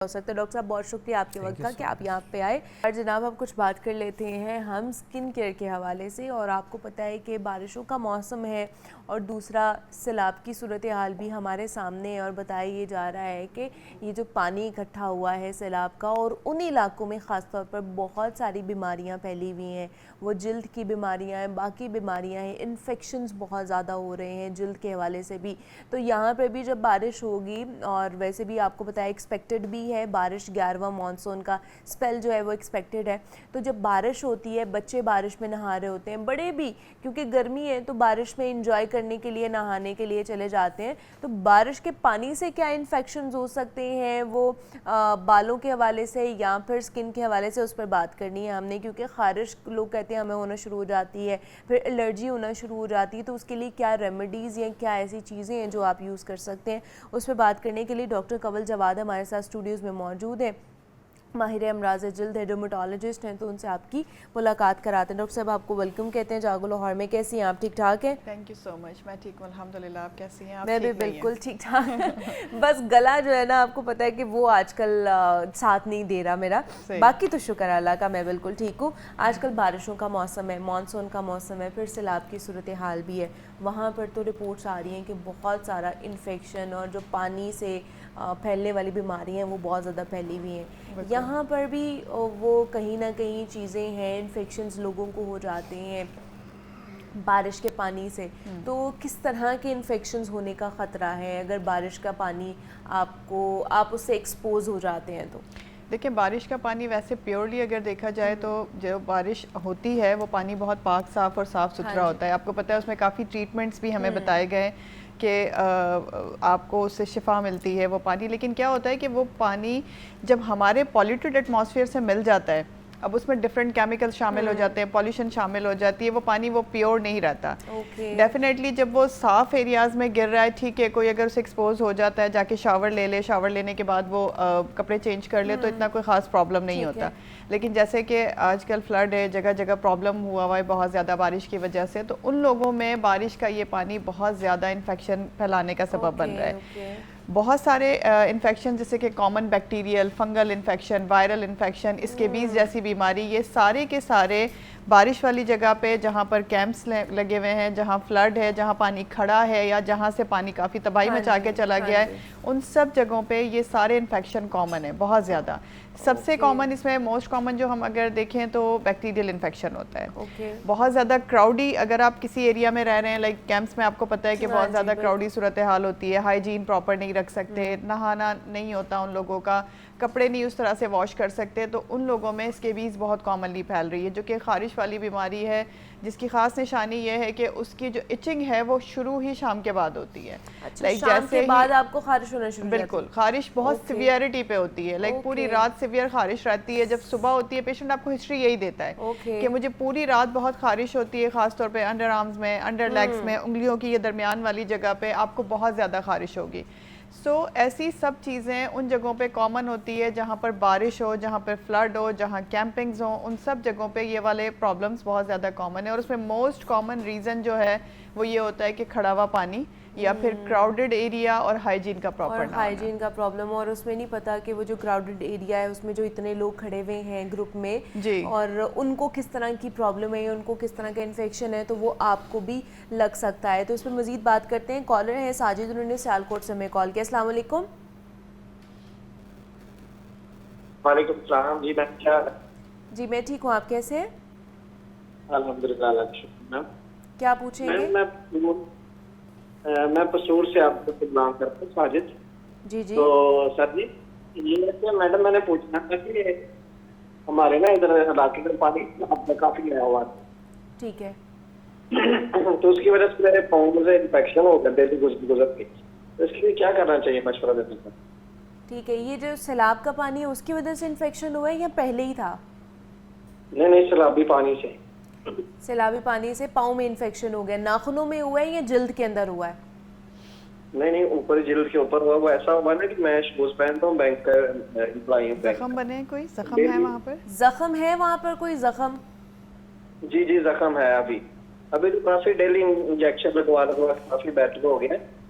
ہو سکتا ہے۔ ڈاکٹر صاحب بہت شکریہ آپ کے وقت کا کہ آپ یہاں پہ آئے۔ اور جناب اب کچھ بات کر لیتے ہیں ہم سکن کیئر کے حوالے سے، اور آپ کو پتہ ہے کہ بارشوں کا موسم ہے اور دوسرا سیلاب کی صورتحال بھی ہمارے سامنے ہے، اور بتایا یہ جا رہا ہے کہ یہ جو پانی اکٹھا ہوا ہے سیلاب کا، اور ان علاقوں میں خاص طور پر بہت ساری بیماریاں پھیلی ہوئی ہیں، وہ جلد کی بیماریاں ہیں، باقی بیماریاں ہیں، انفیکشنز بہت زیادہ ہو رہے ہیں جلد کے حوالے سے بھی۔ تو یہاں پہ بھی جب بارش ہوگی، اور ویسے بھی آپ کو پتہ ہے ایکسپیکٹڈ بھی ہے بارش، 11واں مانسون کا سپیل جو ہے وہ ایکسپیکٹڈ ہے، تو جب بارش ہوتی ہے بچے بارش میں نہا رہے ہوتے ہیں، بڑے بھی کیونکہ گرمی ہے تو بارش میں انجوائے کرنے کے لیے نہانے کے لیے چلے جاتے ہیں، تو بارش کے پانی سے کیا انفیکشنز ہو سکتے ہیں وہ بالوں کے حوالے سے یا پھر سکن کے حوالے سے، اس پر بات کرنی ہے ہم نے، کیونکہ خارش لوگ کہتے ہیں ہمیں ہونا شروع ہو جاتی ہے، پھر الرجی ہونا شروع ہو جاتی ہے، تو اس کے لیے کیا ریمیڈیز یا کیا ایسی چیزیں ہیں جو آپ یوز کر سکتے ہیں، اس پہ بات کرنے کے لیے ڈاکٹر کنول جواد ہمارے ساتھ اسٹوڈیوز میں موجود ہیں، ماہر امراض جلد ہے، ڈرمیٹالوجسٹ ہیں، تو ان سے آپ کی ملاقات کراتے ہیں۔ ڈاکٹر صاحب آپ کو ویلکم کہتے ہیں جاگو لاہور میں، کیسی ہیں آپ؟ ٹھیک ٹھاک ہیں؟ تھینک یو سو مچ، میں ٹھیک ہوں الحمدللہ، آپ کیسی ہیں؟ میں بھی بالکل ٹھیک ٹھاک، بس گلا جو ہے نا آپ کو پتہ ہے کہ وہ آج کل ساتھ نہیں دے رہا میرا، باقی تو شکر اللہ کا میں بالکل ٹھیک ہوں۔ آج کل بارشوں کا موسم ہے، مانسون کا موسم ہے، پھر سیلاب کی صورتحال بھی ہے، وہاں پر تو رپورٹس آ رہی ہیں کہ بہت سارا انفیکشن اور جو پانی سے پھیلنے والی بیماری ہیں وہ بہت زیادہ پھیلی ہوئی ہیں۔ یہاں پر بھی وہ کہیں نہ کہیں چیزیں ہیں، انفیکشنز لوگوں کو ہو جاتے ہیں بارش کے پانی سے، تو کس طرح کے انفیکشنز ہونے کا خطرہ ہے اگر بارش کا پانی آپ اس سے ایکسپوز ہو جاتے ہیں تو؟ دیکھیں، بارش کا پانی ویسے پیورلی اگر دیکھا جائے تو جو بارش ہوتی ہے وہ پانی بہت پاک صاف اور صاف ستھرا ہوتا ہے۔ آپ کو پتہ ہے اس میں کافی ٹریٹمنٹس بھی ہمیں بتائے گئے کہ آپ کو اس سے شفا ملتی ہے وہ پانی، لیکن کیا ہوتا ہے کہ وہ پانی جب ہمارے پولیوٹڈ ایٹماسفیئر سے مل جاتا ہے، اب اس میں ڈیفرنٹ کیمیکل شامل ہو جاتے ہیں، پولیوشن شامل ہو جاتی ہے، وہ پانی وہ پیور نہیں رہتا۔ ڈیفینیٹلی جب وہ صاف ایریاز میں گر رہا ہے، ٹھیک ہے، کوئی اگر اسے ایکسپوز ہو جاتا ہے، جا کے شاور لے لے، شاور لینے کے بعد وہ کپڑے چینج کر لے تو اتنا کوئی خاص پرابلم نہیں ہوتا، لیکن جیسے کہ آج کل فلڈ ہے، جگہ جگہ پرابلم ہوا ہے بہت زیادہ بارش کی وجہ سے، تو ان لوگوں میں بارش کا یہ پانی بہت زیادہ انفیکشن پھیلانے کا سبب بن رہا ہے۔ بہت سارے انفیکشن جیسے کہ common bacterial, fungal infection, viral infection, scabies جیسی بیماری، یہ سارے کے سارے بارش والی جگہ پہ جہاں پر کیمپس لگے ہوئے ہیں، جہاں فلڈ ہے، جہاں پانی کھڑا ہے یا جہاں سے پانی کافی تباہی مچا کے چلا گیا ہے، ان سب جگہوں پہ یہ سارے انفیکشن کامن ہے بہت زیادہ۔ سب سے کامن اس میں موسٹ کامن جو ہم اگر دیکھیں تو بیکٹیریل انفیکشن ہوتا ہے۔ بہت زیادہ کراؤڈی اگر آپ کسی ایریا میں رہ رہے ہیں، لائک کیمپس میں آپ کو پتہ ہے کہ بہت زیادہ کراؤڈی صورتحال ہوتی ہے، ہائیجین پراپر نہیں رکھ سکتے، نہانا نہیں ہوتا ان لوگوں کا، کپڑے نہیں اس طرح سے واش کر سکتے، تو ان لوگوں میں اسکیبیز بہت کامنلی پھیل رہی ہے، جو کہ خارش والی بیماری ہے، جس کی خاص نشانی یہ ہے کہ اس کی جو اچنگ ہے وہ شروع ہی شام کے بعد ہوتی ہے۔ شام کے بعد آپ کو خارش ہونا شروع ہو جاتی ہے؟ بالکل، خارش بہت سیویئرٹی پہ ہوتی ہے، لائک پوری رات سیویئر خارش رہتی ہے، جب صبح ہوتی ہے پیشنٹ آپ کو ہسٹری یہی دیتا ہے کہ مجھے پوری رات بہت خارش ہوتی ہے، خاص طور پہ انڈر آرمز میں، انڈر لیگز میں، انگلیوں کی یہ درمیان والی جگہ پہ آپ کو بہت زیادہ خارش ہوگی۔ ایسی سب چیزیں ان جگہوں پہ کامن ہوتی ہے جہاں پر بارش ہو، جہاں پر فلڈ ہو، جہاں کیمپنگز ہوں، ان سب جگہوں پہ یہ والے پرابلمز بہت زیادہ کامن ہیں، اور اس میں موسٹ کامن ریزن جو ہے وہ یہ ہوتا ہے کہ کھڑا ہوا پانی یا پھر کراؤڈڈ ایریا اور ہائیجین کا پراپر نہ ہونا۔ ہائیجین کا پرابلم، اور اس میں نہیں پتا کہ وہ جو کراؤڈڈ ایریا ہے اس میں جو اتنے لوگ کھڑے ہوئے ہیں گروپ میں، اور ان کو کس طرح کی پرابلم ہے، ان کو کس طرح کا انفیکشن ہے، تو وہ آپ کو بھی لگ سکتا ہے۔ تو اس پہ مزید بات کرتے ہیں، کالر ہیں ساجد، انہوں نے سیالکوٹ سے ہمیں کال کیا۔ السلام علیکم۔ وعلیکم السلام، جی میم کیا؟ جی میں ٹھیک ہوں، آپ کیسے ہیں؟ الحمدللہ، اللہ کا شکر۔ میم کیا پوچھیں گے؟ میں پسور سے آپ کو بلانگ کرتا ہوں، ساجد۔ جی جی۔ تو سر جی یہ ہے کہ میڈم میں نے پوچھنا تھا کہ ہمارے نا ادھر علاقے میں پانی کافی آیا ہوا ہے، ٹھیک ہے، تو اس کی وجہ سے میرے پاؤں سے انفیکشن ہو گیا ڈیلی گزر کے، تو اس کے لیے کیا کرنا چاہیے، مشورہ دینے کا؟ ٹھیک ہے، یہ جو سیلاب کا پانی ہے اس کی وجہ سے انفیکشن ہوا ہے یا پہلے ہی تھا؟ نہیں، سیلابی پانی سے۔ سیلابی پانی سے پاؤں میں انفیکشن ہو گیا، ناخنوں میں ہوا ہے یا جلد کے اندر ہوا ہے؟ نہیں، اوپر جلد کے اوپر ہوا، وہ ایسا ہوا نا کہ میں شوز پہنتا ہوں، بینک کا امپلائی ہوں۔ زخم بنے، کوئی زخم ہے وہاں پر؟ زخم ہے وہاں پر کوئی زخم؟ جی زخم ہے، ابھی تو کافی ڈیلی انجیکشن لگوا کافی بیٹر ہو گیا،